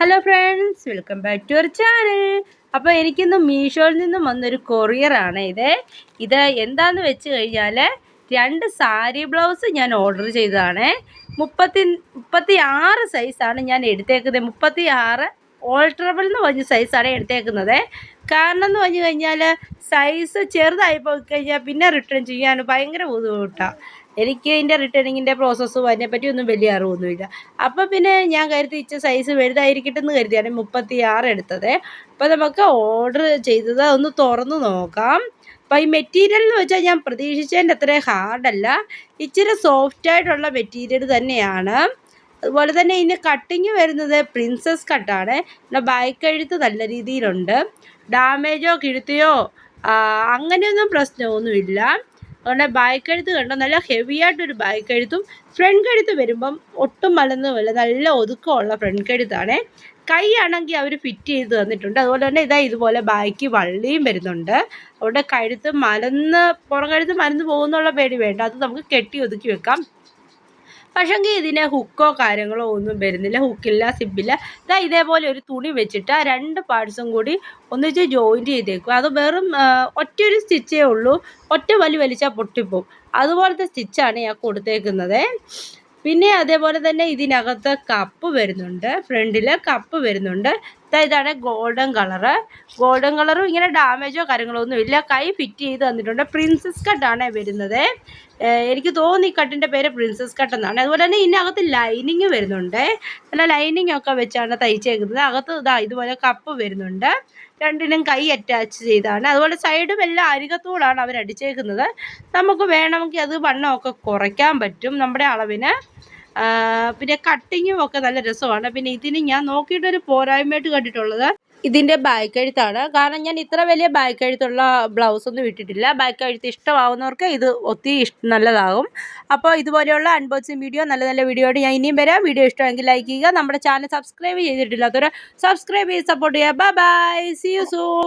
Hello friends, welcome back to our channel. അപ്പോൾ എനിക്കിന്ന് മീഷോയിൽ നിന്നും വന്നൊരു കൊറിയറാണ് ഇത് എന്താണെന്ന് വെച്ച് കഴിഞ്ഞാൽ 2 സാരി ബ്ലൗസ് ഞാൻ ഓർഡർ ചെയ്തതാണ്. 36 സൈസാണ് ഞാൻ എടുത്തേക്കുന്നത്. 36 ഓൾട്ടറബിൾ എന്ന് പറഞ്ഞ സൈസാണ് എടുത്തേക്കുന്നത്. കാരണം എന്ന് പറഞ്ഞു കഴിഞ്ഞാൽ സൈസ് ചെറുതായി പോയി കഴിഞ്ഞാൽ പിന്നെ റിട്ടേൺ ചെയ്യാൻ ഭയങ്കര ബുദ്ധിമുട്ടാണ്. എനിക്ക് ഇതിൻ്റെ റിട്ടേണിങ്ങിൻ്റെ പ്രോസസ്സും അതിനെപ്പറ്റി ഒന്നും വലിയ അറിവൊന്നുമില്ല. അപ്പോൾ പിന്നെ ഞാൻ കരുതി സൈസ് വലുതായിരിക്കട്ടെ എന്ന് കരുതിയാണ് 36 എടുത്തത്. അപ്പോൾ നമുക്ക് ഓർഡർ ചെയ്തത് ഒന്ന് തുറന്ന് നോക്കാം. അപ്പോൾ ഈ മെറ്റീരിയൽ എന്ന് വെച്ചാൽ ഞാൻ പ്രതീക്ഷിച്ചതിൻ്റെ അത്രയും ഹാർഡല്ല, ഇച്ചിരി സോഫ്റ്റായിട്ടുള്ള മെറ്റീരിയൽ തന്നെയാണ്. അതുപോലെ തന്നെ ഇതിന് കട്ടിങ് വരുന്നത് പ്രിൻസസ് കട്ടാണ്. പിന്നെ ബാക്ക് എഴുത്ത് നല്ല രീതിയിലുണ്ട്. ഡാമേജോ കിഴുത്തിയോ അങ്ങനെയൊന്നും പ്രശ്നമൊന്നുമില്ല. അതുകൊണ്ട് ബാക്ക് എഴുത്ത് കണ്ടോ, നല്ല ഹെവി ആയിട്ടൊരു ബാക്ക് എഴുത്തും ഫ്രണ്ട് കഴുത്ത് വരുമ്പം ഒട്ടും മലന്നുമില്ല, നല്ല ഒതുക്കമുള്ള ഫ്രണ്ട് കഴുത്താണ്. കൈ ആണെങ്കിൽ അവർ ഫിറ്റ് ചെയ്ത് തന്നിട്ടുണ്ട്. അതുപോലെ തന്നെ ഇതുപോലെ ബാക്ക് വള്ളിയും വരുന്നുണ്ട്. അതുകൊണ്ട് പുറം കഴുത്ത് മലന്ന് പോകുന്നുള്ള പേടി വേണ്ട, അത് നമുക്ക് കെട്ടി ഒതുക്കി വെക്കാം. പക്ഷെങ്കിൽ ഇതിന് ഹുക്കോ കാര്യങ്ങളോ ഒന്നും വരുന്നില്ല, ഹുക്കില്ല, സിബില്ല. ഇതേപോലെ ഒരു തുണി വെച്ചിട്ട് 2 പാർട്സും കൂടി ഒന്നിച്ച് ജോയിൻറ്റ് ചെയ്തേക്കും. അത് വെറും ഒറ്റൊരു സ്റ്റിച്ചേ ഉള്ളൂ, ഒറ്റ വലിച്ചാൽ പൊട്ടിപ്പോവും. അതുപോലത്തെ സ്റ്റിച്ചാണ് ഞാൻ കൊടുത്തേക്കുന്നത്. പിന്നെ അതേപോലെ തന്നെ ഇതിനകത്ത് കപ്പ് വരുന്നുണ്ട്, ഫ്രണ്ടിൽ കപ്പ് വരുന്നുണ്ട്. ഇതാണ് ഗോൾഡൻ കളറും ഇങ്ങനെ ഡാമേജോ കാര്യങ്ങളോ ഒന്നും ഇല്ല. കൈ ഫിറ്റ് ചെയ്ത് തന്നിട്ടുണ്ട്. പ്രിൻസസ് കട്ടാണ് വരുന്നത്. എനിക്ക് തോന്നി ഈ കട്ടിൻ്റെ പേര് പ്രിൻസസ് കട്ട് എന്നാണ്. അതുപോലെ തന്നെ ഇതിനകത്ത് ലൈനിങ് വരുന്നുണ്ട്. നല്ല ലൈനിങ് ഒക്കെ വെച്ചാണ് തയ്ച്ചേക്കുന്നത്. അകത്ത് ഇതുപോലെ കപ്പ് വരുന്നുണ്ട്. രണ്ടിനും കൈ അറ്റാച്ച് ചെയ്താണ്. അതുപോലെ സൈഡും എല്ലാം അരികത്തോടാണ് അവർ അടിച്ചേക്കുന്നത്. നമുക്ക് വേണമെങ്കിൽ അത് വണ്ണമൊക്കെ കുറയ്ക്കാൻ പറ്റും നമ്മുടെ അളവിന്. പിന്നെ കട്ടിങ്ങും ഒക്കെ നല്ല രസമാണ്. പിന്നെ ഇതിന് ഞാൻ നോക്കിയിട്ടൊരു പോരായ്മയായിട്ട് കണ്ടിട്ടുള്ളത് ഇതിൻ്റെ ബാക്ക് എഴുത്താണ്. കാരണം ഞാൻ ഇത്ര വലിയ ബാക്ക് എഴുത്തുള്ള ബ്ലൗസ് ഒന്നും ഇട്ടിട്ടില്ല. ബാക്ക് എഴുത്ത് ഇഷ്ടമാവുന്നവർക്ക് ഇത് ഒത്തിരി നല്ലതാകും. അപ്പോൾ ഇതുപോലെയുള്ള അൺബോക്സിങ് വീഡിയോ, നല്ല നല്ല വീഡിയോ ആയിട്ട് ഞാൻ ഇനിയും വരാം. വീഡിയോ ഇഷ്ടമെങ്കിൽ ലൈക്ക് ചെയ്യുക. നമ്മുടെ ചാനൽ സബ്സ്ക്രൈബ് ചെയ്തിട്ടില്ലാത്തവർ സബ്സ്ക്രൈബ് ചെയ്ത് സപ്പോർട്ട് ചെയ്യുക. Bye bye, see you soon.